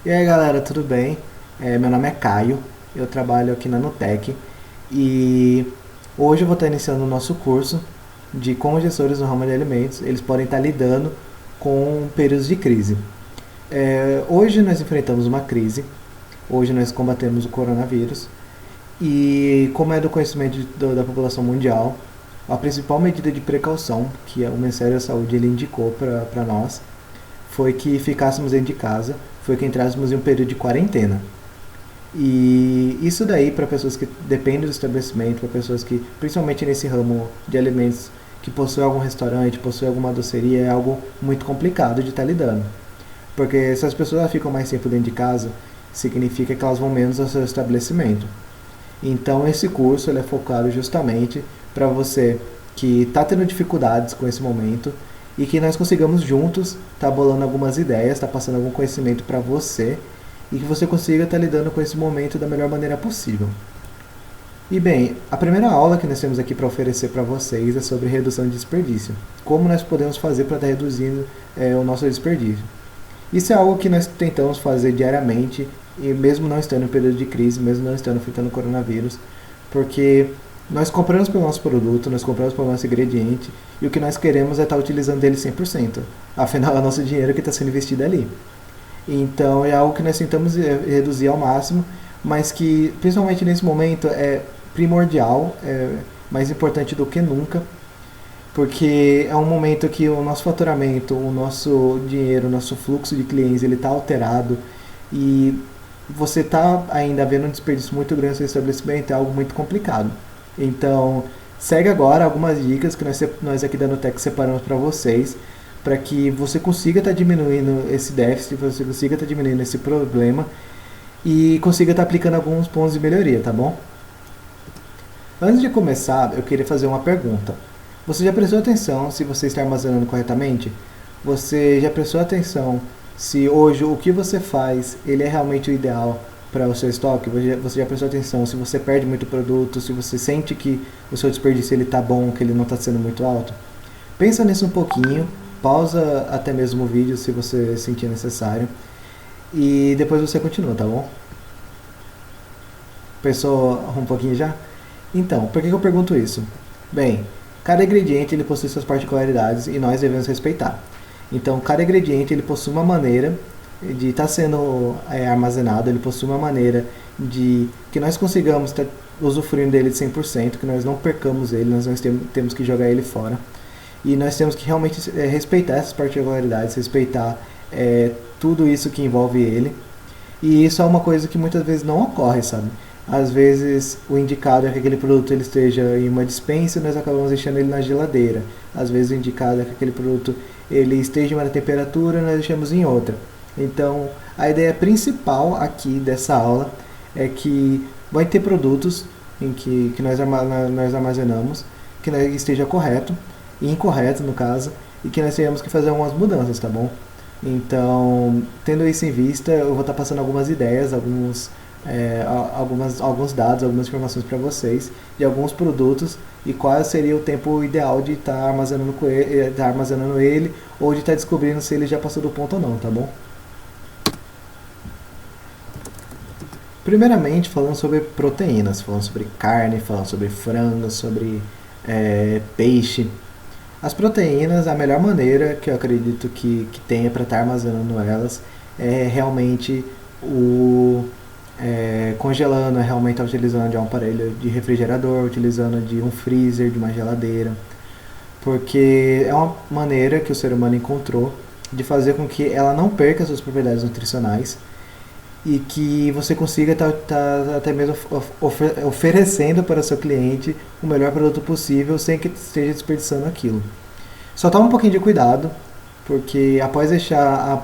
E aí galera, tudo bem? Meu nome é Caio, eu trabalho aqui na Nutec e hoje eu vou estar iniciando o nosso curso de como gestores no ramo de alimentos eles podem estar lidando com períodos de crise. Hoje nós enfrentamos uma crise, hoje nós combatemos o coronavírus e como é do conhecimento da população mundial, a principal medida de precaução que o Ministério da Saúde ele indicou para nós foi que ficássemos dentro de casa, foi que entrássemos em um período de quarentena. E isso daí para pessoas que dependem do estabelecimento, para pessoas que, principalmente nesse ramo de alimentos, que possuem algum restaurante, possuem alguma doceria, é algo muito complicado de estar lidando. Porque se as pessoas ficam mais tempo dentro de casa, significa que elas vão menos ao seu estabelecimento. Então esse curso ele é focado justamente para você que está tendo dificuldades com esse momento e que nós consigamos juntos estar bolando algumas ideias, estar passando algum conhecimento para você e que você consiga estar lidando com esse momento da melhor maneira possível. E bem, a primeira aula que nós temos aqui para oferecer para vocês é sobre redução de desperdício. Como nós podemos fazer para estar reduzindo o nosso desperdício. Isso é algo que nós tentamos fazer diariamente, e mesmo não estando em período de crise, mesmo não estando enfrentando o coronavírus, porque nós compramos pelo nosso produto, nós compramos pelo nosso ingrediente, e o que nós queremos é estar utilizando ele 100%. Afinal, é o nosso dinheiro que está sendo investido ali. Então, é algo que nós tentamos reduzir ao máximo, mas que, principalmente nesse momento, é primordial, é mais importante do que nunca, porque é um momento que o nosso faturamento, o nosso dinheiro, o nosso fluxo de clientes, ele está alterado e você está ainda vendo um desperdício muito grande no seu estabelecimento, é algo muito complicado. Então, segue agora algumas dicas que nós aqui da Nutec separamos para vocês, para que você consiga estar diminuindo esse déficit, você consiga estar diminuindo esse problema e consiga estar aplicando alguns pontos de melhoria, tá bom? Antes de começar, eu queria fazer uma pergunta. Você já prestou atenção se você está armazenando corretamente? Você já prestou atenção se hoje o que você faz ele é realmente o ideal para o seu estoque? Você já prestou atenção se você perde muito produto, se você sente que o seu desperdício ele está bom, que ele não está sendo muito alto? Pensa nisso um pouquinho, pausa até mesmo o vídeo se você sentir necessário e depois você continua, tá bom? Pensou um pouquinho já? Então, por que eu pergunto isso? Bem, cada ingrediente ele possui suas particularidades e nós devemos respeitar. Então, cada ingrediente ele possui uma maneira de estar sendo armazenado, ele possui uma maneira de que nós consigamos estar usufruindo dele de 100%, que nós não percamos ele, nós não temos que jogar ele fora. E nós temos que realmente respeitar essas particularidades, respeitar tudo isso que envolve ele. E isso é uma coisa que muitas vezes não ocorre, sabe? Às vezes o indicado é que aquele produto ele esteja em uma dispensa e nós acabamos deixando ele na geladeira. Às vezes o indicado é que aquele produto ele esteja em uma temperatura e nós deixamos em outra. Então a ideia principal aqui dessa aula é que vai ter produtos em que nós armazenamos que esteja correto e incorreto no caso e que nós tenhamos que fazer algumas mudanças, tá bom? Então, tendo isso em vista, eu vou estar passando algumas ideias, alguns dados, algumas informações para vocês de alguns produtos e qual seria o tempo ideal de estar armazenando ele ou de estar descobrindo se ele já passou do ponto ou não, tá bom? Primeiramente, falando sobre proteínas, falando sobre carne, falando sobre frango, sobre peixe. As proteínas, a melhor maneira que eu acredito que tenha para estar armazenando elas é realmente congelando, é realmente estar utilizando de um aparelho de refrigerador, utilizando de um freezer, de uma geladeira, porque é uma maneira que o ser humano encontrou de fazer com que ela não perca suas propriedades nutricionais e que você consiga estar até mesmo oferecendo para o seu cliente o melhor produto possível sem que esteja desperdiçando aquilo. Só toma um pouquinho de cuidado, porque após deixar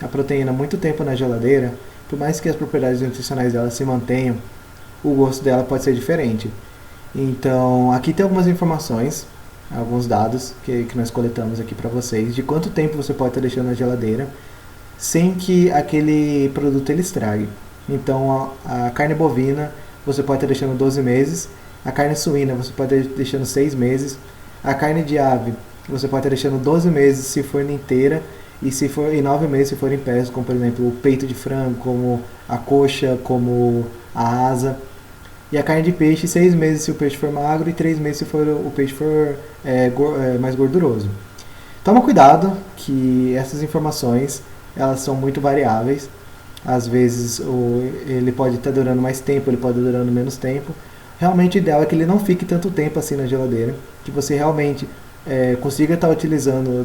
a proteína muito tempo na geladeira, por mais que as propriedades nutricionais dela se mantenham, o gosto dela pode ser diferente. Então, aqui tem algumas informações, alguns dados que nós coletamos aqui para vocês, de quanto tempo você pode estar deixando na geladeira sem que aquele produto ele estrague. Então, a carne bovina você pode estar deixando 12 meses, a carne suína você pode estar deixando 6 meses, a carne de ave você pode estar deixando 12 meses se for inteira E se for em 9 meses, se forem peças, como por exemplo o peito de frango, como a coxa, como a asa. E a carne de peixe, 6 meses se o peixe for magro e 3 meses se for, o peixe for mais gorduroso. Toma cuidado que essas informações elas são muito variáveis. Às vezes ele pode estar durando mais tempo, ele pode estar durando menos tempo. Realmente o ideal é que ele não fique tanto tempo assim na geladeira, que você realmente consiga estar utilizando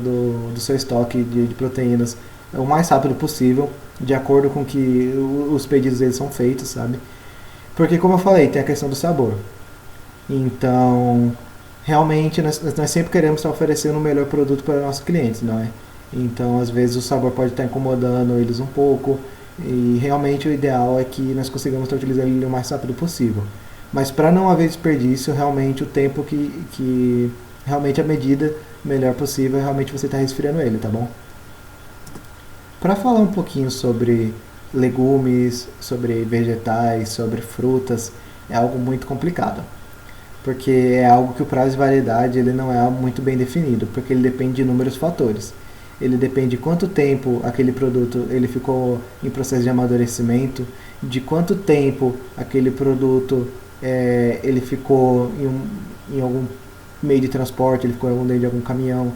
do seu estoque de proteínas o mais rápido possível, de acordo com que os pedidos deles são feitos, sabe? Porque como eu falei, tem a questão do sabor. Então, realmente nós sempre queremos estar oferecendo o melhor produto para nossos clientes, não é? Então, às vezes o sabor pode estar incomodando eles um pouco e realmente o ideal é que nós consigamos estar utilizando ele o mais rápido possível. Mas para não haver desperdício, realmente o tempo que realmente a medida melhor possível, realmente você está resfriando ele, tá bom? Para falar um pouquinho sobre legumes, sobre vegetais, sobre frutas, é algo muito complicado. Porque é algo que o prazo de validade ele não é muito bem definido, porque ele depende de inúmeros fatores. Ele depende de quanto tempo aquele produto ele ficou em processo de amadurecimento, de quanto tempo aquele produto ele ficou em algum meio de transporte, ele ficou dentro de algum caminhão,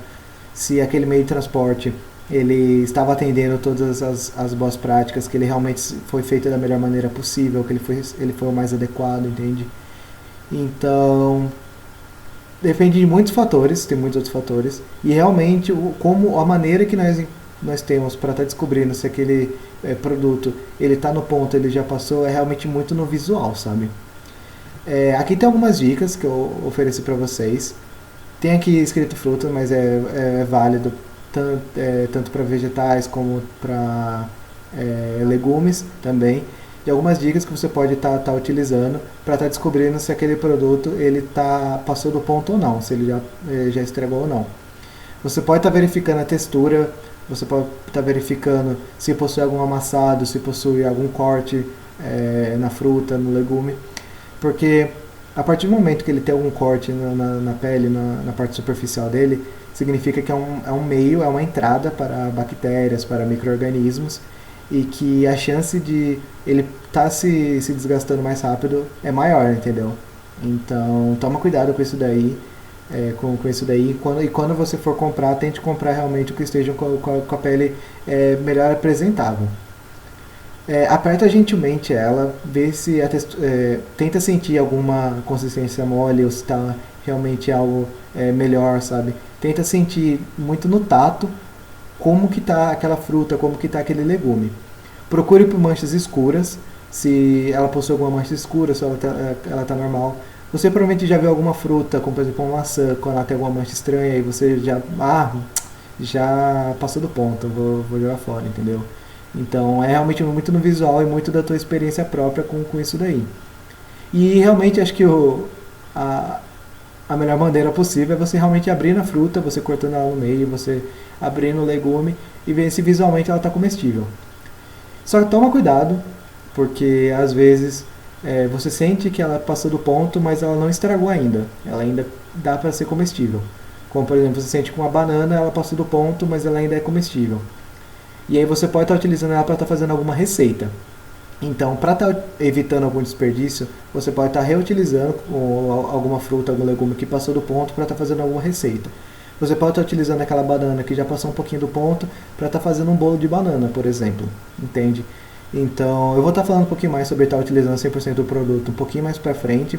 se aquele meio de transporte ele estava atendendo todas as boas práticas, que ele realmente foi feito da melhor maneira possível, que ele foi o mais adequado, entende? Então, depende de muitos fatores, tem muitos outros fatores, e realmente como a maneira que nós temos para estar descobrindo se aquele produto ele está no ponto, ele já passou, é realmente muito no visual, sabe? Aqui tem algumas dicas que eu ofereci para vocês. Tem aqui escrito frutas, mas é válido tanto para vegetais como para legumes também. E algumas dicas que você pode estar utilizando para estar descobrindo se aquele produto ele passou do ponto ou não, se ele já estragou ou não. Você pode estar verificando a textura, você pode estar verificando se possui algum amassado, se possui algum corte na fruta, no legume. Porque a partir do momento que ele tem algum corte na pele, na parte superficial dele, significa que é um meio, é uma entrada para bactérias, para micro-organismos, e que a chance de ele estar se desgastando mais rápido é maior, entendeu? Então, toma cuidado com isso daí. Com isso daí, e quando você for comprar, tente comprar realmente o que esteja com a pele melhor apresentável. Aperta gentilmente ela, vê se tenta sentir alguma consistência mole ou se está realmente algo melhor, sabe? Tenta sentir muito no tato como que está aquela fruta, como que está aquele legume. Procure por manchas escuras, se ela possui alguma mancha escura, se ela tá normal. Você provavelmente já viu alguma fruta, como por exemplo uma maçã, quando ela tem alguma mancha estranha, e você já passou do ponto, vou jogar fora, entendeu? Então é realmente muito no visual e muito da tua experiência própria com isso daí. E realmente acho que a melhor maneira possível é você realmente abrir a fruta, você cortando ela no meio, você abrindo o legume e ver se visualmente ela está comestível. Só que toma cuidado, porque às vezes você sente que ela passou do ponto, mas ela não estragou ainda. Ela ainda dá para ser comestível. Como por exemplo, você sente com uma banana, ela passou do ponto, mas ela ainda é comestível. E aí você pode estar utilizando ela para estar fazendo alguma receita. Então, para estar evitando algum desperdício, você pode estar reutilizando alguma fruta, algum legume que passou do ponto para estar fazendo alguma receita. Você pode estar utilizando aquela banana que já passou um pouquinho do ponto para estar fazendo um bolo de banana, por exemplo. Entende? Então, eu vou estar falando um pouquinho mais sobre estar utilizando 100% do produto um pouquinho mais para frente,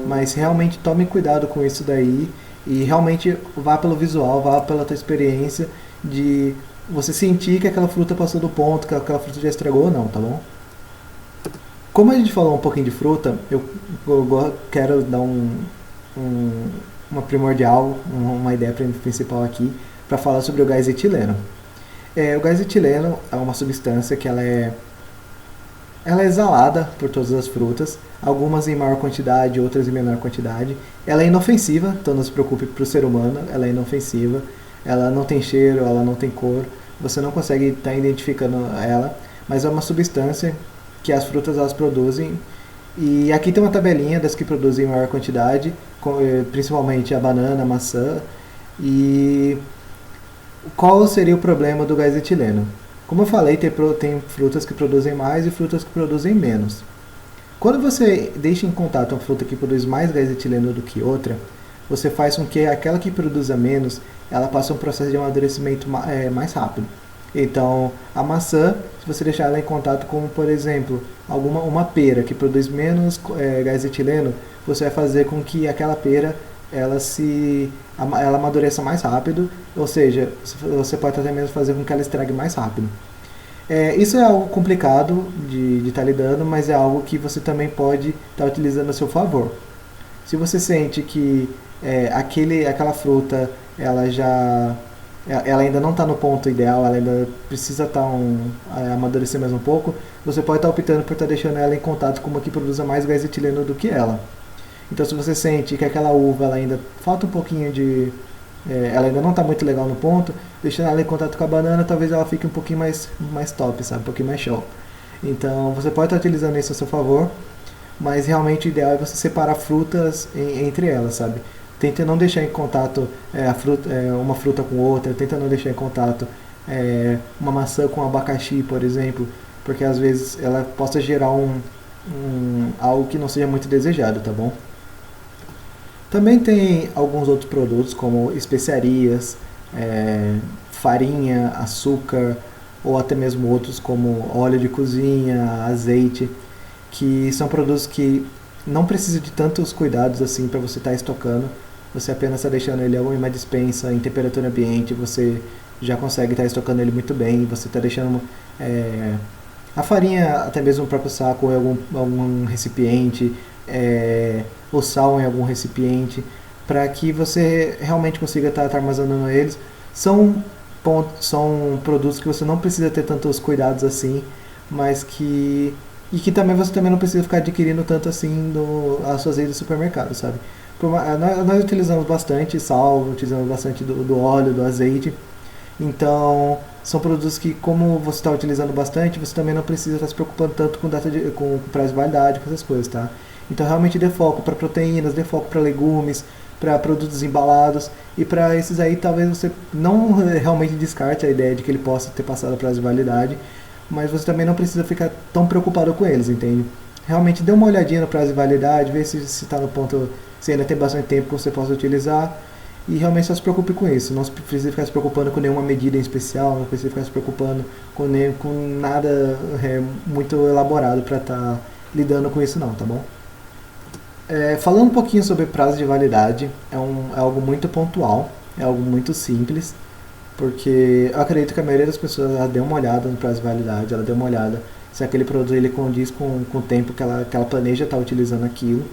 mas realmente tome cuidado com isso daí e realmente vá pelo visual, vá pela tua experiência de você sentir que aquela fruta passou do ponto, que aquela fruta já estragou ou não, tá bom? Como a gente falou um pouquinho de fruta, eu quero dar uma primordial, uma ideia principal aqui, para falar sobre o gás etileno. O gás etileno é uma substância que ela é exalada por todas as frutas, algumas em maior quantidade, outras em menor quantidade. Ela é inofensiva, então não se preocupe para o ser humano, ela é inofensiva. Ela não tem cheiro, ela não tem cor, você não consegue estar identificando ela, mas é uma substância que as frutas elas produzem. E aqui tem uma tabelinha das que produzem em maior quantidade, principalmente a banana, a maçã. E Qual seria o problema do gás etileno? Como eu falei, tem frutas que produzem mais e frutas que produzem menos. Quando você deixa em contato uma fruta que produz mais gás etileno do que outra, você faz com que aquela que produza menos, ela passe um processo de amadurecimento mais rápido. Então, a maçã, se você deixar ela em contato com, por exemplo, uma pera que produz menos gás etileno, você vai fazer com que aquela pera ela amadureça mais rápido, ou seja, você pode até mesmo fazer com que ela estrague mais rápido. Isso é algo complicado de estar lidando, mas é algo que você também pode estar utilizando a seu favor. Se você sente que aquela fruta ela ainda não está no ponto ideal, ela ainda precisa amadurecer mais um pouco, você pode estar optando por estar deixando ela em contato com uma que produza mais gás etileno do que ela. Então, se você sente que aquela uva ela ainda falta um pouquinho ela ainda não está muito legal no ponto, deixando ela em contato com a banana, talvez ela fique um pouquinho mais top, sabe? Um pouquinho mais show. Então, você pode estar utilizando isso a seu favor, mas realmente o ideal é você separar frutas entre elas, sabe? Tenta não deixar em contato uma fruta com outra, tenta não deixar em contato uma maçã com abacaxi, por exemplo, porque às vezes ela possa gerar algo que não seja muito desejado, tá bom? Também tem alguns outros produtos como especiarias, farinha, açúcar ou até mesmo outros como óleo de cozinha, azeite, que são produtos que não precisam de tantos cuidados assim para você estar estocando. Você apenas está deixando ele em uma despensa em temperatura ambiente, você já consegue estar estocando ele muito bem. Você está deixando a farinha até mesmo no próprio saco ou em algum recipiente, o sal em algum recipiente, para que você realmente consiga estar armazenando eles. São produtos que você não precisa ter tantos cuidados assim, mas que também você também não precisa ficar adquirindo tanto assim as suas redes do supermercado, sabe? Nós utilizamos bastante sal, utilizamos bastante do óleo, do azeite, então são produtos que, como você está utilizando bastante, você também não precisa estar se preocupando tanto com prazo de validade, com essas coisas, tá? Então realmente dê foco para proteínas, dê foco para legumes, para produtos embalados, e para esses aí talvez você não realmente descarte a ideia de que ele possa ter passado a prazo de validade, mas você também não precisa ficar tão preocupado com eles, entende? Realmente dê uma olhadinha no prazo de validade, vê se está no ponto, se ainda tem bastante tempo que você possa utilizar, e realmente só se preocupe com isso. Não precisa ficar se preocupando com nenhuma medida em especial, não precisa ficar se preocupando com nada muito elaborado para estar lidando com isso não, tá bom? Falando um pouquinho sobre prazo de validade, é algo muito pontual, é algo muito simples, porque eu acredito que a maioria das pessoas ela deu uma olhada no prazo de validade, ela deu uma olhada se aquele produto ele condiz com o tempo que ela planeja estar utilizando aquilo.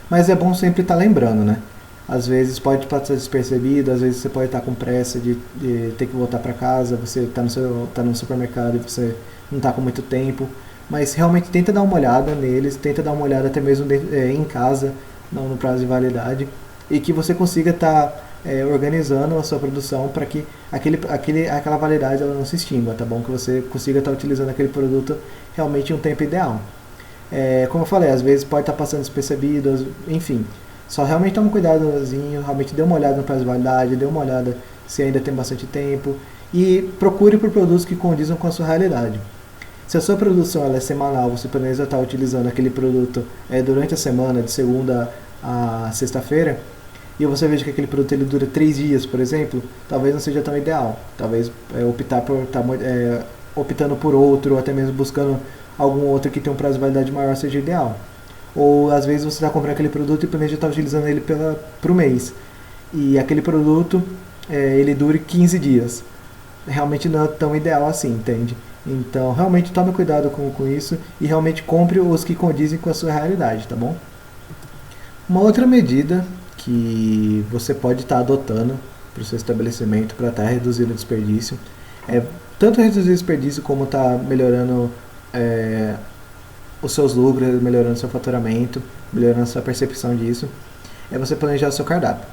Mas é bom sempre estar lembrando, né? Às vezes pode passar despercebido, às vezes você pode estar com pressa de ter que voltar para casa, você está no supermercado e você não está com muito tempo. Mas realmente tenta dar uma olhada neles, tenta dar uma olhada até mesmo em casa, no prazo de validade, e que você consiga estar organizando a sua produção para que aquela validade ela não se extinga, tá bom? Que você consiga estar utilizando aquele produto realmente em um tempo ideal. Como eu falei, às vezes pode estar passando despercebido, enfim. Só realmente toma um cuidadozinho, realmente dê uma olhada no prazo de validade, dê uma olhada se ainda tem bastante tempo e procure por produtos que condizam com a sua realidade. Se a sua produção ela é semanal, você planeja estar utilizando aquele produto durante a semana, de segunda a sexta-feira, e você veja que aquele produto ele dura 3 dias, por exemplo, talvez não seja tão ideal. Talvez optar por estar optando por outro, ou até mesmo buscando algum outro que tem um prazo de validade maior seja ideal. Ou às vezes você está comprando aquele produto e planeja estar utilizando ele para o mês. E aquele produto ele dure 15 dias. Realmente não é tão ideal assim, entende? Então realmente tome cuidado com isso e realmente compre os que condizem com a sua realidade, tá bom? Uma outra medida que você pode estar adotando para o seu estabelecimento para estar reduzindo o desperdício é tanto reduzir o desperdício como estar melhorando os seus lucros, melhorando o seu faturamento, melhorando a sua percepção disso, é você planejar o seu cardápio.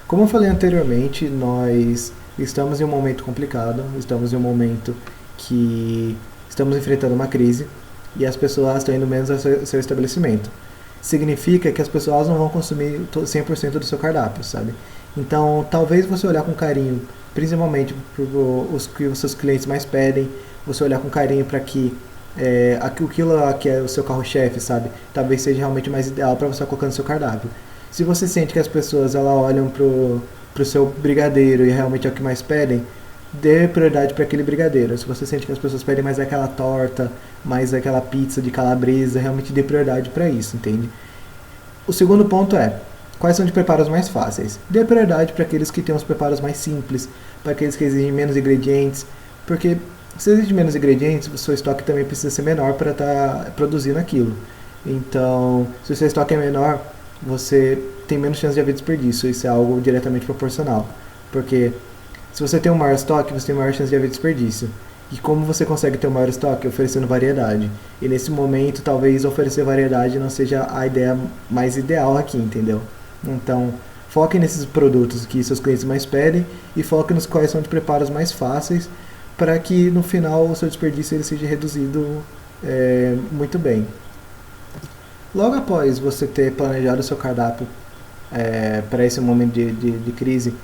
Como eu falei anteriormente, nós estamos em um momento complicado, estamos em um momento que estamos enfrentando uma crise e as pessoas estão indo menos ao seu estabelecimento. Significa que as pessoas não vão consumir 100% do seu cardápio, sabe? Então, talvez você olhar com carinho principalmente para os que os seus clientes mais pedem, você olhar com carinho para que aquilo lá que é o seu carro-chefe, sabe? Talvez seja realmente mais ideal para você colocar no seu cardápio. Se você sente que as pessoas ela olham pro seu brigadeiro e realmente é o que mais pedem, dê prioridade para aquele brigadeiro. Se você sente que as pessoas pedem mais aquela torta, mais aquela pizza de calabresa, realmente dê prioridade para isso, entende? O segundo ponto é, quais são de preparos mais fáceis? Dê prioridade para aqueles que têm os preparos mais simples, para aqueles que exigem menos ingredientes, porque se exige menos ingredientes, o seu estoque também precisa ser menor para estar produzindo aquilo. Então, se o seu estoque é menor, você tem menos chance de haver desperdício. Isso é algo diretamente proporcional. Porque se você tem um maior estoque, você tem maior chance de haver desperdício. E como você consegue ter um maior estoque? Oferecendo variedade. E nesse momento, talvez oferecer variedade não seja a ideia mais ideal aqui, entendeu? Então, foque nesses produtos que seus clientes mais pedem e foque nos quais são de preparos mais fáceis para que no final o seu desperdício ele seja reduzido muito bem. Logo após você ter planejado o seu cardápio para esse momento de crise,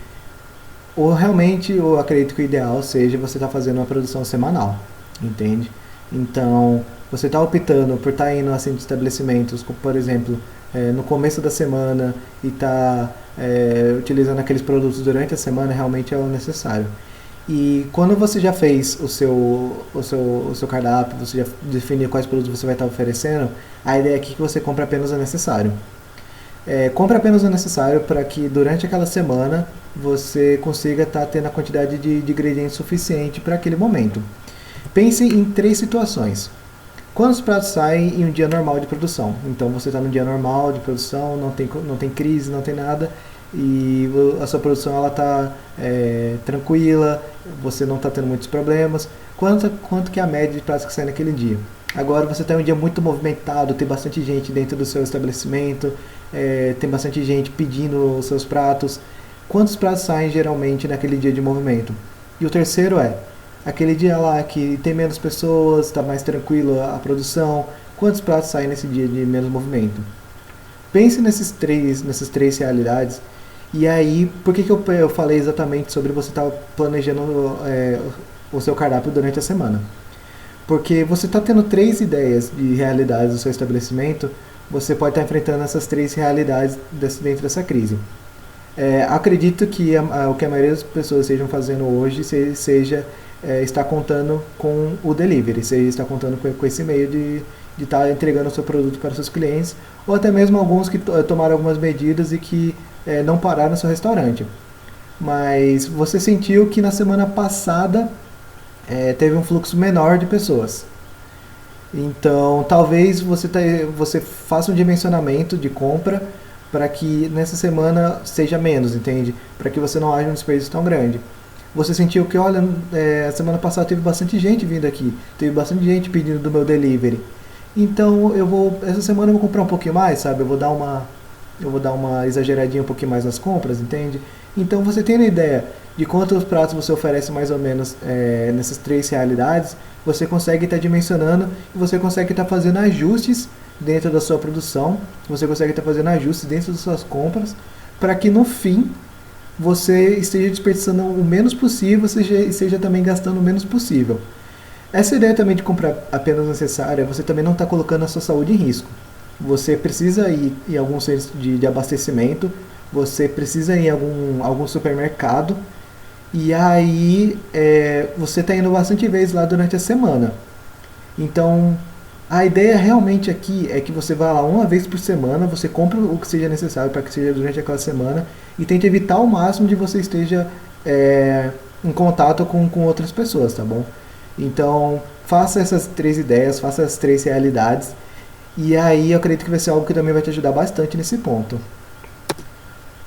ou realmente eu acredito que o ideal seja você estar fazendo uma produção semanal, entende? Então, você está optando por estar indo assim de estabelecimentos, como, por exemplo, no começo da semana e estar utilizando aqueles produtos durante a semana, realmente é o necessário. E quando você já fez o seu cardápio, você já definiu quais produtos você vai estar oferecendo, a ideia aqui é que você compre apenas o necessário. Compre apenas o necessário para que durante aquela semana você consiga estar tendo a quantidade de ingredientes suficiente para aquele momento. Pense em 3 situações. Quando os pratos saem em um dia normal de produção? Então você está num dia normal de produção, não tem crise, não tem nada, e a sua produção ela está tranquila, você não está tendo muitos problemas. Quanto que é a média de pratos que saem naquele dia? Agora você está em um dia muito movimentado, tem bastante gente dentro do seu estabelecimento, tem bastante gente pedindo os seus pratos. Quantos pratos saem geralmente naquele dia de movimento? E o terceiro é, aquele dia lá que tem menos pessoas, está mais tranquilo a produção, quantos pratos saem nesse dia de menos movimento? Pense nessas três realidades. E aí, por que eu falei exatamente sobre você estar planejando o seu cardápio durante a semana? Porque você está tendo 3 ideias de realidades do seu estabelecimento, você pode estar enfrentando essas 3 realidades dentro dessa crise. Acredito que o que a maioria das pessoas estejam fazendo hoje seja estar contando com o delivery, seja estar contando com esse meio de estar entregando o seu produto para os seus clientes, ou até mesmo alguns que tomaram algumas medidas e que não pararam no seu restaurante. Mas você sentiu que na semana passada teve um fluxo menor de pessoas. Então, talvez você faça um dimensionamento de compra para que nessa semana seja menos, entende? Para que você não haja um desperdício tão grande. Você sentiu que, olha, a semana passada teve bastante gente vindo aqui, teve bastante gente pedindo do meu delivery. Então, essa semana eu vou comprar um pouquinho mais, sabe? Eu vou dar uma exageradinha um pouquinho mais nas compras, entende? Então, você tem uma ideia de quantos pratos você oferece mais ou menos nessas 3 realidades, você consegue estar dimensionando e você consegue estar fazendo ajustes dentro da sua produção, você consegue estar fazendo ajustes dentro das suas compras, para que no fim você esteja desperdiçando o menos possível e esteja também gastando o menos possível. Essa ideia também de comprar apenas o necessário, você também não está colocando a sua saúde em risco. Você precisa ir em algum centro de abastecimento, você precisa ir em algum supermercado, e aí você está indo bastante vezes lá durante a semana. Então, a ideia realmente aqui é que você vá lá uma vez por semana, você compra o que seja necessário para que seja durante aquela semana e tente evitar ao máximo de você esteja em contato com outras pessoas, tá bom? Então, faça essas 3 ideias, faça as 3 realidades e aí eu acredito que vai ser algo que também vai te ajudar bastante nesse ponto.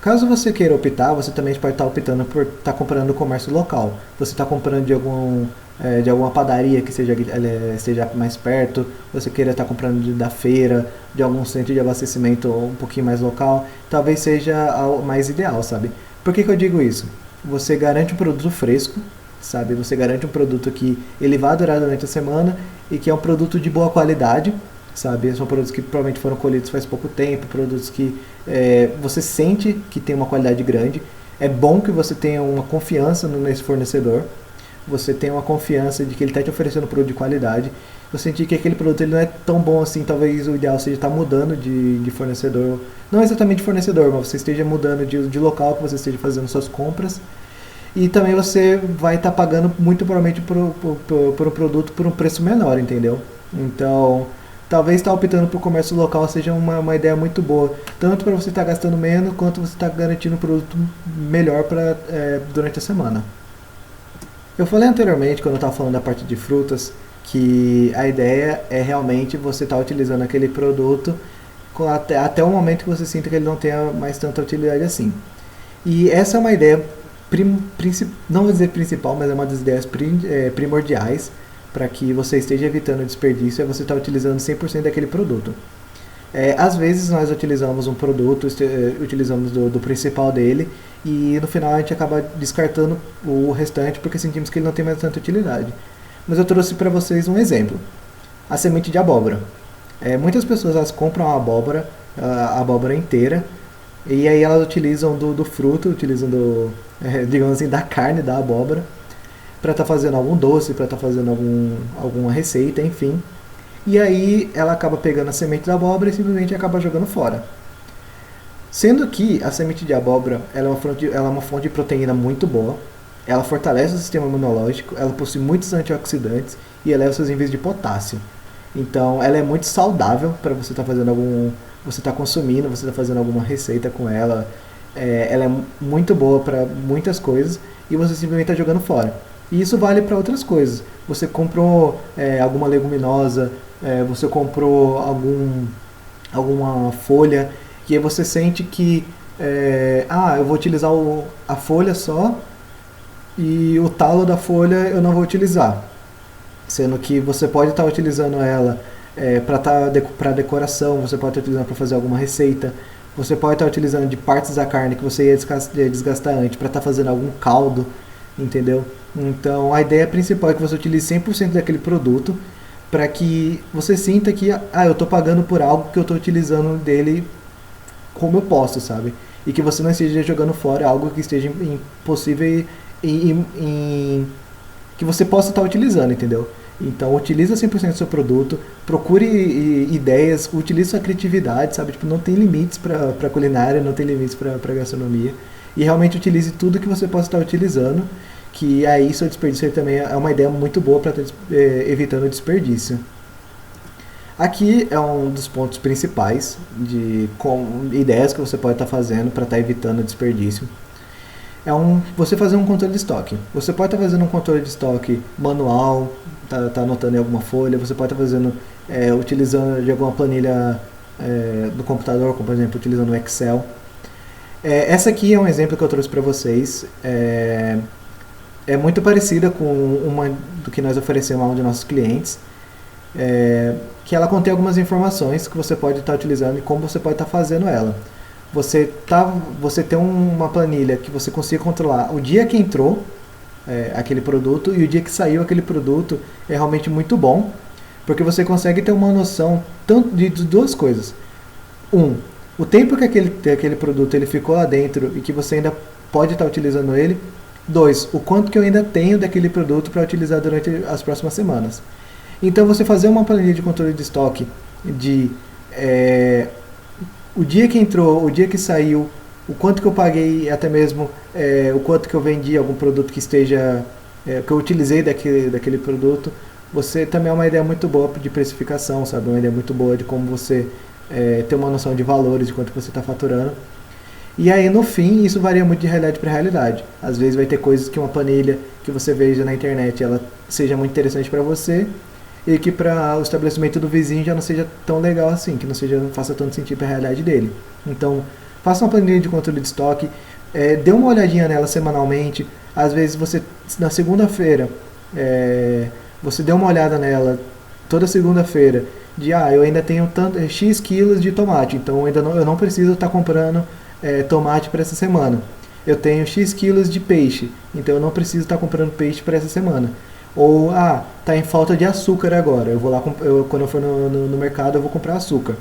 Caso você queira optar, você também pode estar optando por estar comprando no comércio local. Você está comprando de alguma padaria que esteja mais perto, você queira estar comprando da feira, de algum centro de abastecimento um pouquinho mais local, talvez seja o mais ideal, sabe? Por que eu digo isso? Você garante um produto fresco, sabe? Você garante um produto que ele vai durar durante a semana e que é um produto de boa qualidade, sabe? São produtos que provavelmente foram colhidos faz pouco tempo, produtos que você sente que tem uma qualidade grande. É bom que você tenha uma confiança nesse fornecedor, você tenha uma confiança de que ele está te oferecendo um produto de qualidade. Você sentir que aquele produto ele não é tão bom assim, talvez o ideal seja estar mudando de fornecedor. Não exatamente fornecedor, mas você esteja mudando de local que você esteja fazendo suas compras. E também você vai estar pagando muito provavelmente por um produto por um preço menor, entendeu? Então, talvez estar optando por comércio local seja uma ideia muito boa, tanto para você estar gastando menos, quanto você estar garantindo um produto melhor durante a semana. Eu falei anteriormente, quando eu estava falando da parte de frutas, que a ideia é realmente você estar utilizando aquele produto até o momento que você sinta que ele não tenha mais tanta utilidade assim. E essa é uma ideia, não vou dizer principal, mas é uma das ideias primordiais para que você esteja evitando o desperdício, é você estar utilizando 100% daquele produto. Às vezes nós utilizamos um produto, utilizamos do principal dele, e no final a gente acaba descartando o restante porque sentimos que ele não tem mais tanta utilidade. Mas eu trouxe para vocês um exemplo: a semente de abóbora. Muitas pessoas elas compram a abóbora inteira, e aí elas utilizam do fruto, utilizam digamos assim, da carne da abóbora, para estar fazendo algum doce, para estar fazendo alguma receita, enfim. E aí ela acaba pegando a semente da abóbora e simplesmente acaba jogando fora. Sendo que a semente de abóbora ela é uma fonte de proteína muito boa, ela fortalece o sistema imunológico, ela possui muitos antioxidantes e eleva seus níveis de potássio. Então ela é muito saudável para você estar fazendo você está consumindo, você está fazendo alguma receita com ela. Ela é muito boa para muitas coisas e você simplesmente está jogando fora. E isso vale para outras coisas. Você comprou alguma leguminosa, você comprou alguma folha, e aí você sente que eu vou utilizar a folha só e o talo da folha eu não vou utilizar. Sendo que você pode estar utilizando ela para decoração, você pode estar utilizando para fazer alguma receita, você pode estar utilizando de partes da carne que você ia desgastar antes para estar fazendo algum caldo, entendeu? Então a ideia principal é que você utilize 100% daquele produto para que você sinta que eu estou pagando por algo que eu estou utilizando dele como eu posso, sabe? E que você não esteja jogando fora algo que esteja impossível que você possa estar utilizando, entendeu? Então, utiliza 100% do seu produto, procure ideias, utilize sua criatividade, sabe? Tipo, não tem limites para culinária, não tem limites para gastronomia. E realmente utilize tudo que você possa estar utilizando, que aí seu desperdício também é uma ideia muito boa para estar evitando o desperdício. Aqui é um dos pontos principais de ideias que você pode estar fazendo para estar evitando o desperdício. Você fazer um controle de estoque. Você pode estar fazendo um controle de estoque manual, tá anotando em alguma folha, você pode estar fazendo, utilizando de alguma planilha do computador, como por exemplo, utilizando o Excel. Essa aqui é um exemplo que eu trouxe para vocês. É muito parecida com uma do que nós oferecemos a um de nossos clientes, que ela contém algumas informações que você pode estar utilizando e como você pode estar fazendo ela. Você tem uma planilha que você consiga controlar o dia que entrou aquele produto e o dia que saiu aquele produto. É realmente muito bom, porque você consegue ter uma noção tanto de duas coisas. O tempo que aquele produto ele ficou lá dentro e que você ainda pode estar utilizando ele. 2, o quanto que eu ainda tenho daquele produto para utilizar durante as próximas semanas. Então você fazer uma planilha de controle de estoque de o dia que entrou, o dia que saiu, o quanto que eu paguei, até mesmo o quanto que eu vendi algum produto que esteja que eu utilizei daquele produto. Você também é uma ideia muito boa de precificação, sabe? Uma ideia muito boa de como você ter uma noção de valores, de quanto você está faturando. E aí no fim isso varia muito de realidade para realidade. Às vezes vai ter coisas que uma planilha que você veja na internet ela seja muito interessante para você, e que para o estabelecimento do vizinho já não seja tão legal assim, que não faça tanto sentido para a realidade dele. Então, faça uma planilha de controle de estoque, dê uma olhadinha nela semanalmente. Às vezes você, na segunda-feira, você dê uma olhada nela toda segunda-feira, eu ainda tenho X quilos de tomate, então eu não preciso estar comprando tomate para essa semana. Eu tenho X quilos de peixe, então eu não preciso estar comprando peixe para essa semana. Ou, tá em falta de açúcar agora, eu vou lá, quando eu for no mercado eu vou comprar açúcar.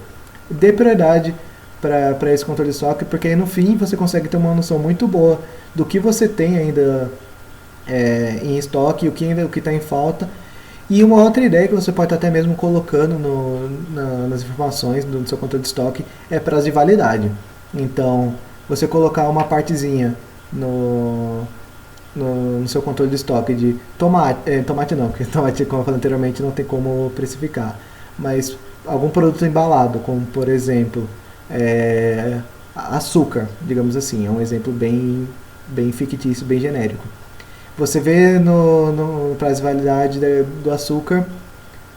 Dê prioridade para esse controle de estoque, porque aí no fim você consegue ter uma noção muito boa do que você tem ainda em estoque, o que está em falta. E uma outra ideia que você pode estar até mesmo colocando nas informações do seu controle de estoque é prazo de validade. Então, você colocar uma partezinha no seu controle de estoque de tomate não, porque tomate, como eu falei anteriormente, não tem como precificar, mas algum produto embalado, como por exemplo açúcar, digamos assim, é um exemplo bem fictício, bem genérico. Você vê no prazo de validade do açúcar,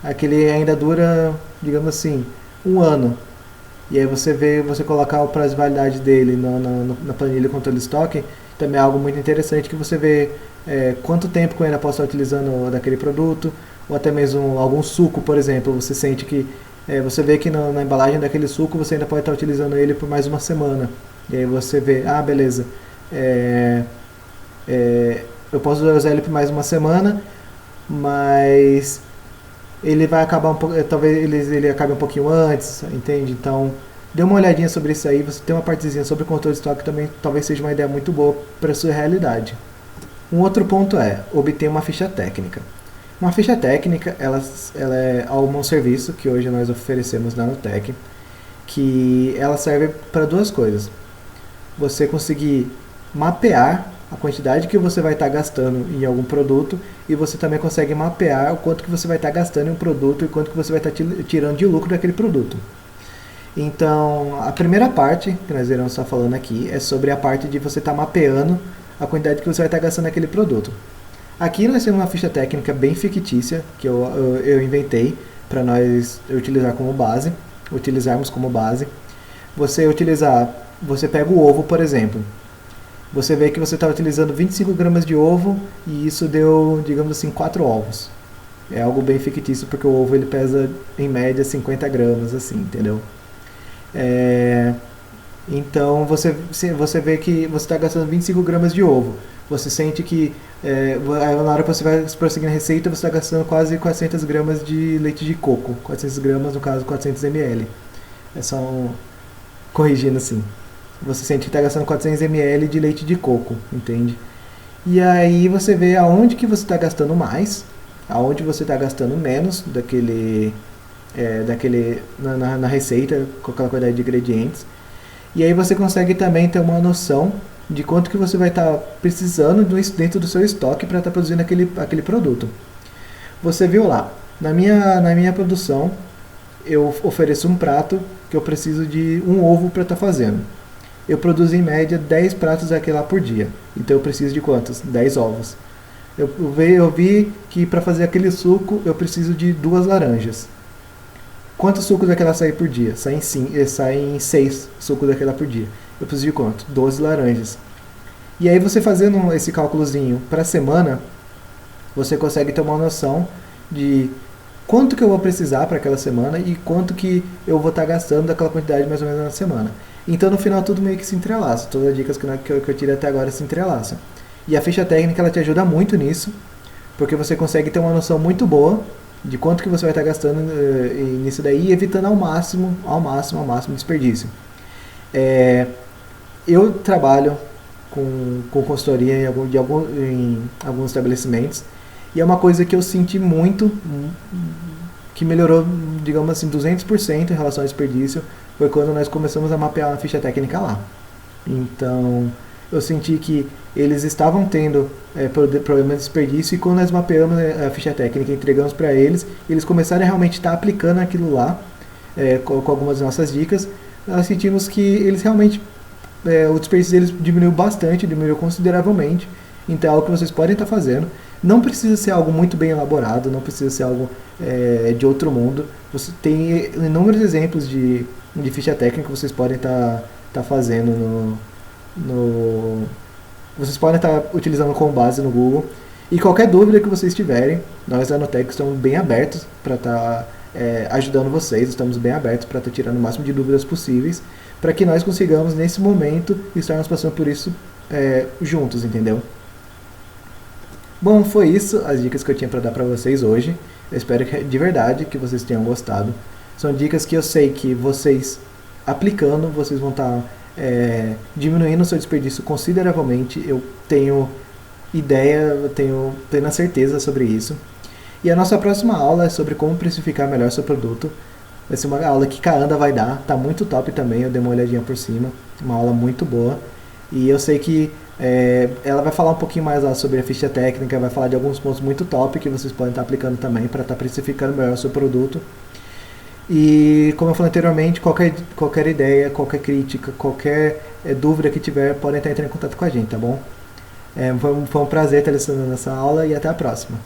aquele ainda dura, digamos assim, um ano. E aí você colocar o prazo de validade dele na planilha controle de estoque, também é algo muito interessante que você vê quanto tempo que eu ainda posso estar utilizando daquele produto, ou até mesmo algum suco, por exemplo, você sente que você vê que na embalagem daquele suco você ainda pode estar utilizando ele por mais uma semana. E aí você vê, beleza, eu posso usar ele por mais uma semana, mas ele vai acabar talvez ele acabe um pouquinho antes, entende? Então, dê uma olhadinha sobre isso aí, você tem uma partezinha sobre controle de estoque também, talvez seja uma ideia muito boa para a sua realidade. Um outro ponto é obter uma ficha técnica. Uma ficha técnica, ela é um serviço que hoje nós oferecemos na Nutec, que ela serve para duas coisas. Você conseguir mapear a quantidade que você vai estar gastando em algum produto, e você também consegue mapear o quanto que você vai estar gastando em um produto e quanto que você vai estar tirando de lucro daquele produto. Então, a primeira parte que nós iremos estar falando aqui é sobre a parte de você estar mapeando a quantidade que você vai estar gastando naquele produto. Aqui nós temos uma ficha técnica bem fictícia que eu inventei para nós utilizarmos como base. Você pega o ovo, por exemplo. Você vê que você está utilizando 25 gramas de ovo e isso deu, digamos assim, 4 ovos. É algo bem fictício porque o ovo ele pesa em média 50 gramas, assim, entendeu? Então você vê que você está gastando 25 gramas de ovo. Você sente que na hora que você vai prosseguir na receita, você está gastando quase 400 gramas de leite de coco. 400 gramas, no caso, 400 ml. É só corrigindo assim. Você sente que está gastando 400 ml de leite de coco, entende? E aí você vê aonde que você está gastando mais, aonde você está gastando menos na receita, com aquela quantidade de ingredientes. E aí você consegue também ter uma noção de quanto que você vai estar precisando dentro do seu estoque para estar produzindo aquele produto. Você viu lá, na minha produção, eu ofereço um prato que eu preciso de um ovo para estar fazendo. Eu produzo em média 10 pratos daquele lá por dia. Então eu preciso de quantos? 10 ovos. Eu vi que para fazer aquele suco eu preciso de 2 laranjas. Quantos sucos daquela saem por dia? Saem 6 sucos daquela por dia. Eu preciso de quanto? 12 laranjas. E aí você fazendo esse cálculozinho para a semana, você consegue ter uma noção de quanto que eu vou precisar para aquela semana e quanto que eu vou estar gastando daquela quantidade mais ou menos na semana. Então no final tudo meio que se entrelaça, todas as dicas que eu tirei até agora se entrelaçam. E a ficha técnica ela te ajuda muito nisso, porque você consegue ter uma noção muito boa de quanto que você vai estar gastando nisso daí, evitando ao máximo desperdício. Eu trabalho com consultoria em alguns estabelecimentos, e é uma coisa que eu senti muito, que melhorou, digamos assim, 200% em relação ao desperdício, foi quando nós começamos a mapear uma ficha técnica lá. Então, eu senti que eles estavam tendo problema de desperdício, e quando nós mapeamos a ficha técnica e entregamos para eles, eles começaram a realmente estar aplicando aquilo lá, com algumas nossas dicas. Nós sentimos que eles realmente, o desperdício deles diminuiu consideravelmente. Então é algo que vocês podem estar fazendo. Não precisa ser algo muito bem elaborado, não precisa ser algo de outro mundo. Você tem inúmeros exemplos de ficha técnica que vocês podem estar fazendo vocês podem estar utilizando como base no Google. E qualquer dúvida que vocês tiverem, nós da Nutec estamos bem abertos para estar ajudando vocês, estamos bem abertos para estar tirando o máximo de dúvidas possíveis, para que nós consigamos nesse momento estarmos passando por isso juntos, entendeu? Bom, foi isso as dicas que eu tinha para dar para vocês hoje. Eu espero de verdade que vocês tenham gostado. São dicas que eu sei que vocês aplicando, vocês vão estar diminuindo o seu desperdício consideravelmente. Eu tenho ideia, eu tenho plena certeza sobre isso. E a nossa próxima aula é sobre como precificar melhor seu produto. Vai ser uma aula que a Anda vai dar, tá muito top também, eu dei uma olhadinha por cima, uma aula muito boa. E eu sei que ela vai falar um pouquinho mais lá sobre a ficha técnica, vai falar de alguns pontos muito top que vocês podem estar aplicando também para estar precificando melhor o seu produto. E como eu falei anteriormente, qualquer ideia, qualquer crítica, qualquer dúvida que tiver, podem estar entrando em contato com a gente, tá bom? Foi um prazer estar listenando nessa aula e até a próxima.